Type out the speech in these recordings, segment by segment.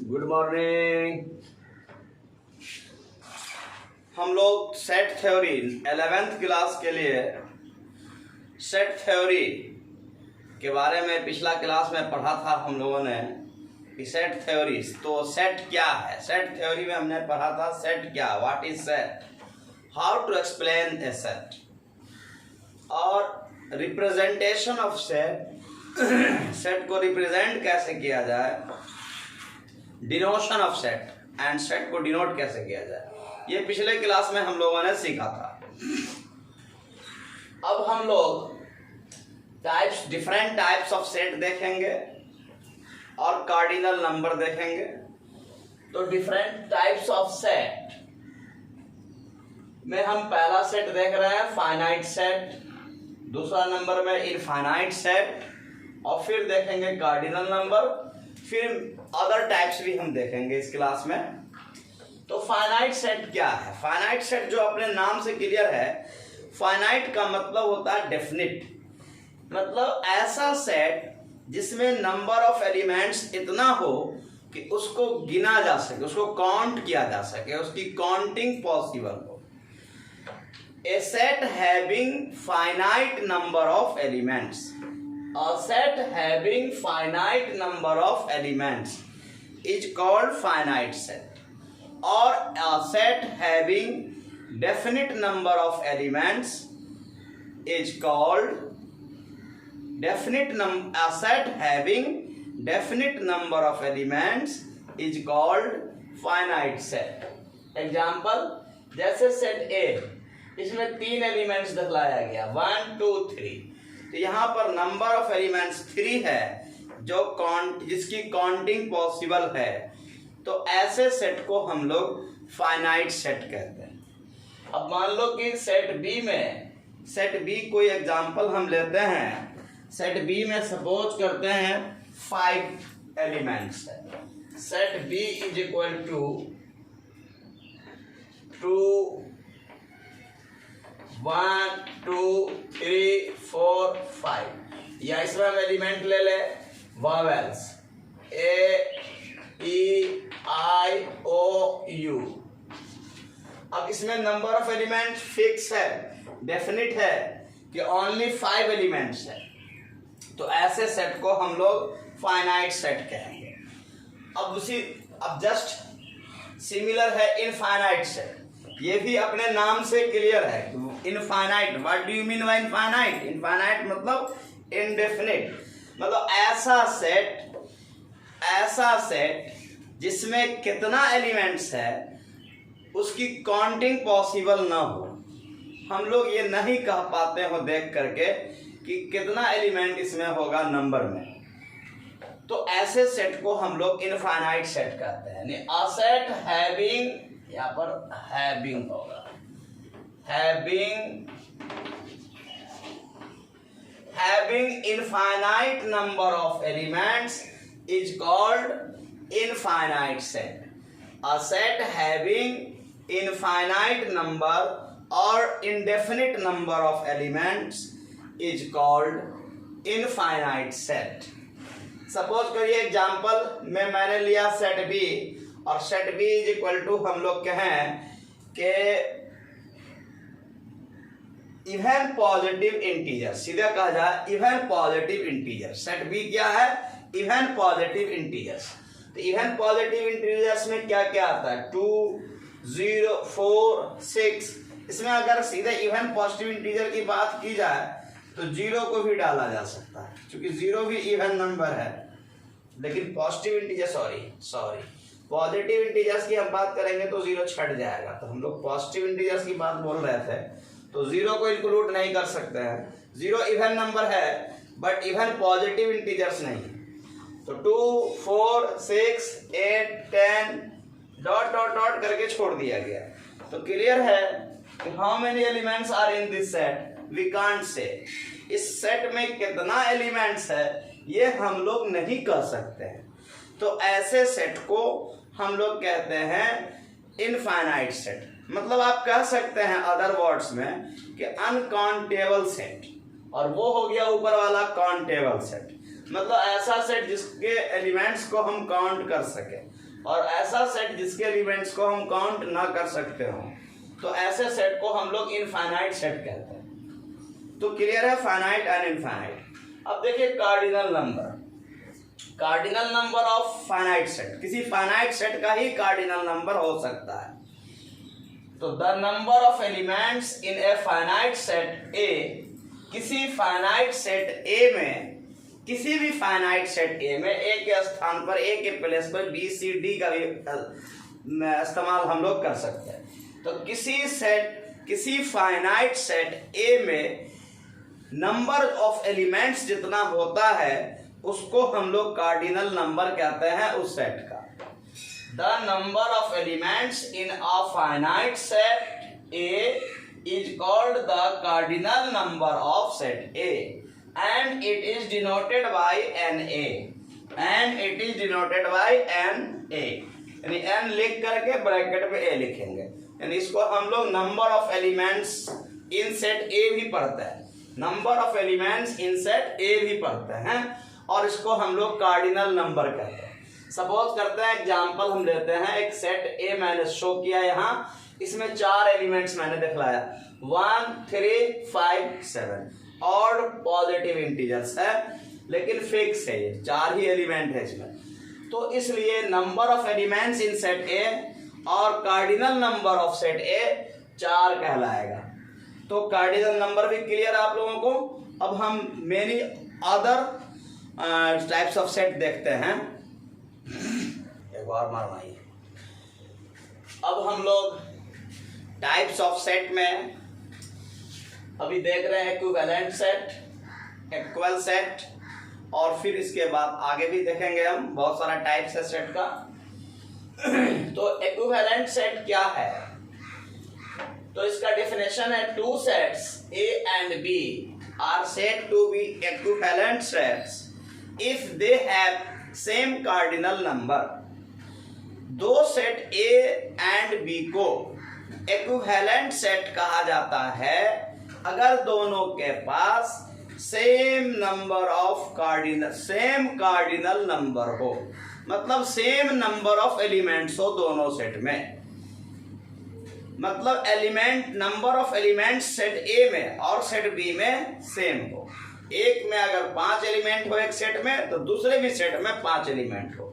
Good morning. हम लोग set theory 11th class के लिए सेट थ्योरी के बारे में पिछला क्लास में पढ़ा था हम लोगों ने कि सेट थ्योरी। तो सेट क्या है? सेट थ्योरी में हमने पढ़ा था सेट क्या, what is set, how to explain a set और रिप्रेजेंटेशन ऑफ सेट, सेट को रिप्रेजेंट कैसे किया जाए, denotion of set and set को डिनोट कैसे किया जाए, ये पिछले क्लास में हम लोगों ने सीखा था। अब हम लोग डिफरेंट टाइप्स ऑफ सेट देखेंगे और कार्डिनल नंबर देखेंगे। तो डिफरेंट टाइप्स ऑफ सेट में हम पहला सेट देख रहे हैं फाइनाइट सेट, दूसरा नंबर में इनफाइनाइट सेट, और फिर देखेंगे कार्डिनल नंबर, फिर अदर टाइप्स भी हम देखेंगे इस क्लास में। तो फाइनाइट सेट क्या है? फाइनाइट सेट जो अपने नाम से क्लियर है, फाइनाइट का मतलब होता है डेफिनिट, मतलब ऐसा सेट जिसमें नंबर ऑफ एलिमेंट्स इतना हो कि उसको गिना जा सके, उसको काउंट किया जा सके, उसकी काउंटिंग पॉसिबल हो। A set having finite number of elements, a set having finite number of elements is called finite set, or a set having definite number of elements is called a set having definite number of elements is called finite set. Example, जैसे set A, इसमें 3 elements दिखलाया गया 1 2 3, तो यहाँ पर number of elements 3 है जो जिसकी काउंटिंग पॉसिबल है। तो ऐसे सेट को हम लोग फाइनाइट सेट कहते हैं। अब मान लो कि सेट बी में, सेट बी कोई एग्जांपल हम लेते हैं, सेट बी में सपोज करते हैं 5 एलिमेंट्स है। Set B is equal to 1 2 3 4 5, या इसमें हम एलिमेंट ले ले vowels A E I O you. अब इसमें नंबर ऑफ एलिमेंट फिक्स है, डेफिनिट है कि ओनली 5 एलिमेंट्स है, तो ऐसे सेट को हम लोग फाइनाइट सेट कहेंगे। अब जस्ट सिमिलर है इनफाइनाइट सेट, ये भी अपने नाम से क्लियर है। Infinite, what do you mean by infinite? Infinite मतलब इनडेफिनिट, मतलब ऐसा सेट जिसमें कितना एलिमेंट्स है उसकी काउंटिंग पॉसिबल ना हो। हम लोग ये नहीं कह पाते हो देख करके कि कितना एलिमेंट इसमें होगा नंबर में, तो ऐसे सेट को हम लोग इनफाइनाइट सेट कहते हैं। अ सेट हैविंग, यहाँ पर हैविंग होगा, having infinite number of elements is called infinite set. A set having infinite number or indefinite number of elements is called infinite set. Suppose करिए example में मैंने लिया set B, और set B is equal to हम लोग कहें कि even positive integer, सीधा कहा जाए even positive integer. Set B क्या है? Even positive integers. तो इवन पॉजिटिव इंटीजर्स में क्या क्या आता है? 2 0 4 6। इसमें अगर सीधे इवन पॉजिटिव इंटीजर की बात की जाए तो 0 को भी डाला जा सकता है, क्योंकि 0 भी इवन नंबर है। लेकिन positive integer sorry positive integers की हम बात करेंगे तो 0 छट जाएगा, तो हम लोग पॉजिटिव इंटीजर्स की बात बोल रहे थे, तो 0 को इंक्लूड नहीं कर सकते हैं। 0 इवन नंबर है बट इवन पॉजिटिव इंटीजर्स नहीं। तो 2 4 6 8 10 डॉट डॉट डॉट करके छोड़ दिया गया। तो क्लियर है कि how many elements are in this set, we can't say. इस सेट में कितना एलिमेंट्स है ये हम लोग नहीं कह सकते हैं। तो ऐसे सेट को हम लोग कहते हैं इनफाइनाइट सेट। मतलब आप कह सकते हैं अदर वर्ड्स में कि अनकाउंटेबल सेट, और वो हो गया ऊपर वाला काउंटेबल सेट। मतलब ऐसा सेट जिसके एलिमेंट्स को हम काउंट कर सके। और ऐसा सेट जिसके एलिमेंट्स को हम काउंट ना कर सकते हो, तो ऐसे सेट को हम लोग इनफाइनाइट सेट कहते हैं। तो क्लियर है फाइनाइट एंड इनफाइनाइट। अब देखिए cardinal number of finite set, किसी फाइनाइट सेट का ही कार्डिनल नंबर हो सकता है। तो the number of elements in a finite set ए, किसी फाइनाइट सेट ए में, किसी भी फाइनाइट सेट ए में ए के स्थान पर, ए के प्लेस पर बी सी डी का भी इस्तेमाल हम लोग कर सकते हैं। तो किसी फाइनाइट सेट ए में नंबर ऑफ एलिमेंट्स जितना होता है उसको हम लोग कार्डिनल नंबर कहते हैं उस सेट का। The number of elements in a finite set A is called the cardinal number of set A and it is denoted by NA, and it is denoted by NA, यानी N लिख करके bracket में A लिखेंगे, यानी इसको हम लोग number of elements in set A भी पढ़ते हैं, number of elements in set A भी पढ़ते हैं, और इसको हम लोग कार्डिनल नंबर कहते हैं। सपोज करते हैं एग्जांपल हम लेते हैं, एक सेट A मैंने शो किया यहाँ, इसमें 4 एलिमेंट्स मैंने दिखलाया 1 3 5 7 और पॉजिटिव इंटीजर्स है, लेकिन फिक्स है, ये 4 ही एलिमेंट है इसमें। तो इसलिए number of elements in set A और cardinal number of set A 4 कहलाएगा। तो कार्डिनल नंबर भी क्लियर आप लोगों को। अब हम many other types of set देखते हैं, एक बार मारवाइए। अब हम लोग टाइप्स ऑफ सेट में अभी देख रहे हैं इक्विवेलेंट सेट, इक्वल सेट, और फिर इसके बाद आगे भी देखेंगे हम, बहुत सारा टाइप्स है सेट का। तो इक्विवेलेंट सेट क्या है? तो इसका डेफिनेशन है, 2 sets A and B are said to be equivalent sets if they have same cardinal number। 2 set A and B को इक्विवेलेंट सेट कहा जाता है अगर दोनों के पास सेम कार्डिनल नंबर हो, मतलब सेम नंबर ऑफ एलिमेंट्स हो दोनों सेट में। मतलब नंबर ऑफ एलिमेंट्स सेट ए में और सेट बी में सेम हो। एक में अगर 5 एलिमेंट हो एक सेट में, तो दूसरे भी सेट में 5 एलिमेंट हो।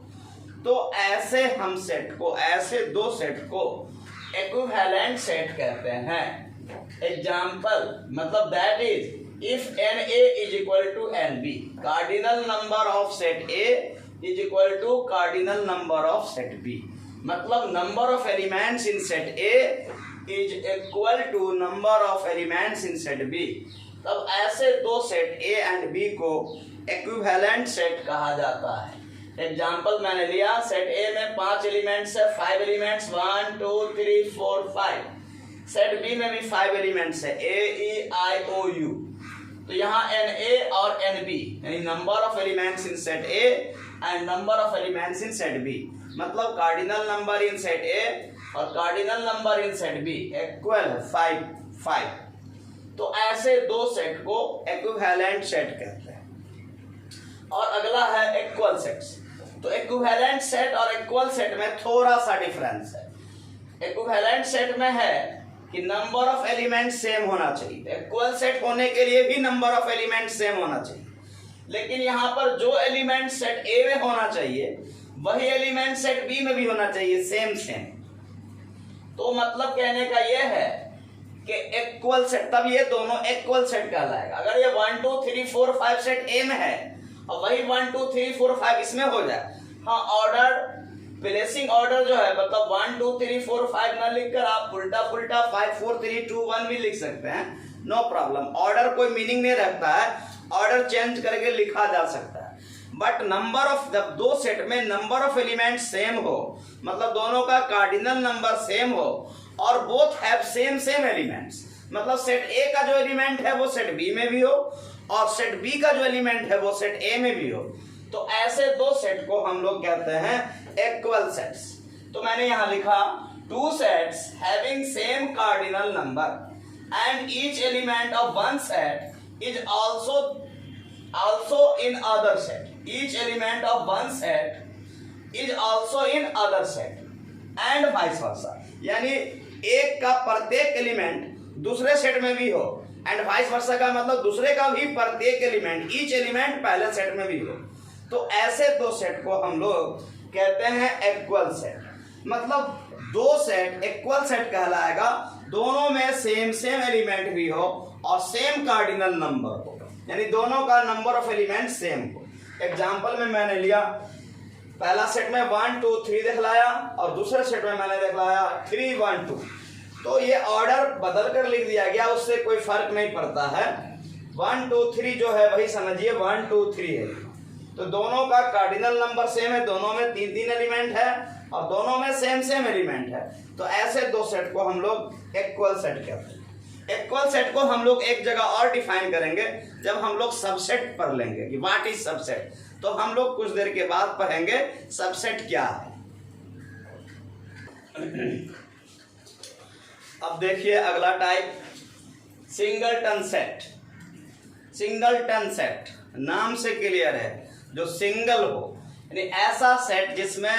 तो ऐसे हम सेट को, ऐसे 2 सेट को इक्विवेलेंट सेट कहते हैं। एग्जाम्पल, मतलब that is if NA is equal to NB, cardinal number of set A is equal to cardinal number of set B। मतलब number of elements in set A is equal to number of elements in set B। तब ऐसे 2 set A and B को equivalent set कहा जाता है। Example मैंने लिया, set A में 5 एलिमेंट्स है, 5 एलिमेंट्स 1 2 3 4 5। सेट बी में भी 5 एलिमेंट्स है, A E I O U। तो यहाँ NA और NB, यानी number of elements in set A and number of elements in set B, मतलब cardinal number in set A और cardinal number in set B equal है 5। तो ऐसे 2 set को इक्विवेलेंट सेट कहते हैं। और अगला है इक्वल सेट्स। तो इक्विवेलेंट सेट और इक्वल सेट में थोड़ा सा डिफरेंस है। इक्विवेलेंट सेट में है कि नंबर ऑफ एलिमेंट सेम होना चाहिए, इक्वल सेट होने के लिए भी नंबर ऑफ एलिमेंट सेम होना चाहिए, लेकिन यहाँ पर जो एलिमेंट सेट ए में होना चाहिए वही एलिमेंट सेट बी में भी होना चाहिए, सेम। तो मतलब कहने का यह है कि इक्वल सेट, तब ये दोनों इक्वल सेट कहलाएगा। अगर ये 1 2 3 4 5 सेट ए में है और वही 1 2 3 4 5 इसमें हो जाए, हाँ ऑर्डर प्लेसिंग ऑर्डर जो है, मतलब 1 2 3 4 5 न लिखकर आप उल्टा 5 4 3 2 1 भी लिख सकते हैं, नो प्रॉब्लम। ऑर्डर कोई मीनिंग नहीं रखता है, ऑर्डर चेंज करके लिखा जा सकता है। बट नंबर ऑफ, जब 2 सेट में नंबर ऑफ एलिमेंट सेम हो, मतलब दोनों का कार्डिनल नंबर सेम हो और बोथ हैव सेम एलिमेंट्स, मतलब सेट ए का जो एलिमेंट है वो सेट बी में भी हो और सेट बी का जो एलिमेंट है वो सेट ए में भी हो, तो ऐसे 2 सेट को हम लोग कहते हैं इक्वल सेट्स। तो मैंने यहां लिखा 2 sets having same cardinal number and each element of one set is also in other set. Each element of one set is also in other set and vice versa, यानी एक का प्रत्येक element दूसरे set में भी हो, and vice versa का मतलब दूसरे का भी प्रत्येक एलिमेंट, ईच एलिमेंट पहले सेट में भी हो। तो ऐसे दो सेट को हम लोग कहते हैं इक्वल सेट। मतलब दो सेट इक्वल सेट कहलाएगा, दोनों में सेम एलिमेंट भी हो और सेम कार्डिनल नंबर हो, यानी दोनों का नंबर ऑफ एलिमेंट सेम हो। एग्जांपल में मैंने लिया, पहला सेट में 1 2 3 दिखलाया और दूसरे सेट में मैंने दिखलाया 3 1 2, तो ये ऑर्डर बदल कर लिख दिया गया, उससे कोई फर्क नहीं पड़ता है। 1 2 3 जो है वही समझिए 1 2 3 है। तो दोनों का कार्डिनल नंबर सेम है, दोनों में 3 एलिमेंट है और दोनों में सेम एलिमेंट है। तो ऐसे दो सेट को हम लोग इक्वल सेट कहते हैं। इक्वल सेट को हम लोग एक जगह और डिफाइन करेंगे जब हम लोग सबसेट पढ़ लेंगे कि व्हाट इज सबसेट। तो हम लोग कुछ देर के बाद पढ़ेंगे सबसेट क्या है। अब देखिए अगला type, singleton set. Singleton set नाम से क्लियर है, जो सिंगल हो, यानी ऐसा सेट जिसमें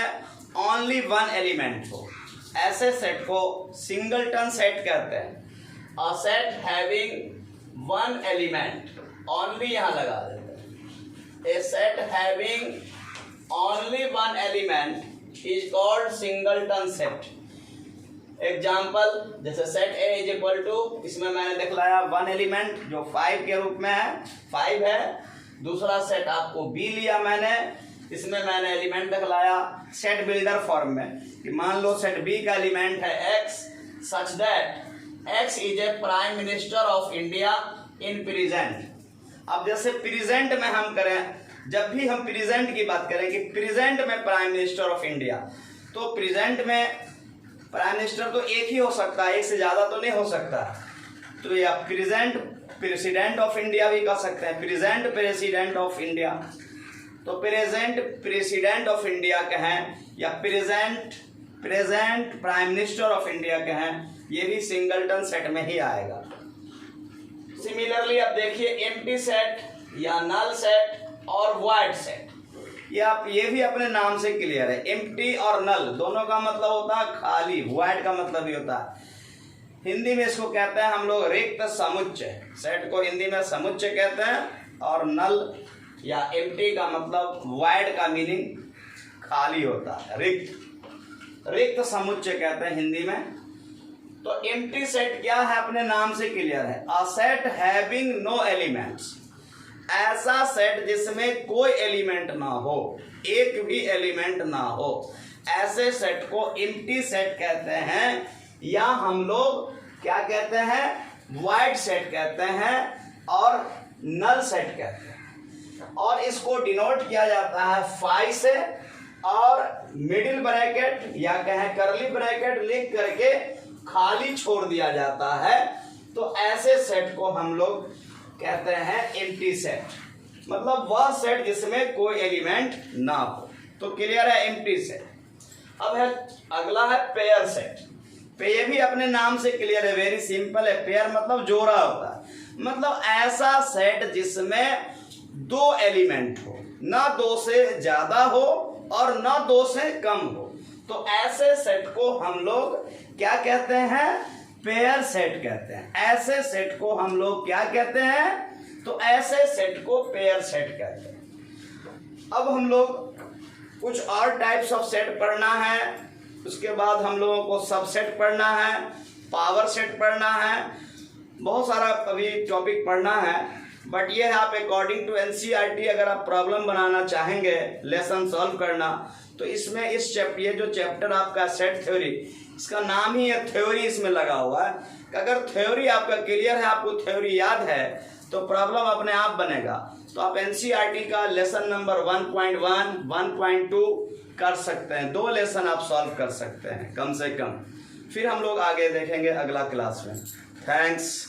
ओनली वन एलिमेंट हो, ऐसे सेट को सिंगलटन सेट कहते हैं। A set having one element, only यहां लगा देते हैं। A set having only one element is called singleton set. Example, जैसे set A is equal to, इसमें मैंने दिखलाया वन एलिमेंट जो 5 के रूप में है, 5 है। दूसरा सेट आपको बी लिया मैंने, इसमें मैंने एलिमेंट दिखलाया सेट बिल्डर फॉर्म में कि मान लो सेट बी का एलिमेंट है x, such that x is a prime minister of India in present. अब जैसे प्रेजेंट में हम करें, जब भी हम प्रेजेंट की बात करें कि प्रेजेंट में प्राइम मिनिस्टर ऑफ इंडिया, तो प्रेजेंट में प्राइम मिनिस्टर तो एक ही हो सकता है, एक से ज्यादा तो नहीं हो सकता। तो या प्रेजेंट प्रेसिडेंट ऑफ इंडिया भी कह सकते हैं, प्रेजेंट प्रेसिडेंट ऑफ इंडिया। तो प्रेजेंट प्रेसिडेंट ऑफ इंडिया कहें या present prime minister of India कहें, ये भी सिंगलटन सेट में ही आएगा। सिमिलरली अब देखिए एम्प्टी सेट या नल सेट और वॉइड सेट, ये भी अपने नाम से क्लियर है। एम्प्टी और नल दोनों का मतलब होता है खाली, वॉइड का मतलब भी होता है, हिंदी में इसको कहते हैं हम लोग रिक्त समुच्चय। सेट को हिंदी में समुच्चय कहते हैं, और नल या एम्प्टी का मतलब वॉइड का मीनिंग खाली होता है, रिक्त समुच्चय कहते हैं हिंदी में। तो एम्प्टी सेट क्या है, अपने नाम से क्लियर है। A set having no elements, ऐसा सेट जिसमें कोई एलिमेंट ना हो, एक भी एलिमेंट ना हो, ऐसे सेट को एम्प्टी सेट कहते हैं, या हम लोग क्या कहते हैं, वॉइड सेट कहते हैं और नल सेट कहते हैं। और इसको डिनोट किया जाता है फाई से, और मिडिल ब्रैकेट या कहें करली ब्रैकेट लिख करके खाली छोड़ दिया जाता है। तो ऐसे सेट को हम लोग कहते हैं एम्प्टी सेट, मतलब वह सेट जिसमें कोई एलिमेंट ना हो। तो क्लियर है एम्प्टी सेट। अब है अगला है पेयर सेट। पेयर भी अपने नाम से क्लियर है, वेरी सिंपल है। पेयर मतलब जोड़ा होता है, मतलब ऐसा सेट जिसमें दो एलिमेंट हो, ना दो से ज्यादा हो और ना दो से कम हो। तो ऐसे सेट को हम लोग क्या कहते हैं, पेयर सेट कहते हैं। ऐसे सेट को हम लोग क्या कहते हैं, तो ऐसे सेट को पेयर सेट कहते हैं। अब हम लोग कुछ और टाइप्स ऑफ सेट पढ़ना है, उसके बाद हम लोगों को सबसेट पढ़ना है, पावर सेट पढ़ना है, बहुत सारा अभी टॉपिक पढ़ना है। बट ये है आप अकॉर्डिंग टू एनसीईआरटी अगर आप प्रॉब्लम बनाना चाहेंगे, लेसन सॉल्व करना, तो इसमें इस चैप्टर, ये जो चैप्टर आपका सेट थ्योरी, इसका नाम ही है थ्योरी, इसमें लगा हुआ है। अगर थ्योरी आपका क्लियर है, आपको थ्योरी याद है, तो प्रॉब्लम अपने आप बनेगा। तो आप एनसीईआरटी का लेसन नंबर 1.1, 1.2 कर सकते हैं, 2 लेसन आप सॉल्व कर सकते हैं कम से कम। फिर हम लोग आगे देखेंगे अगला क्लास में। थैंक्स।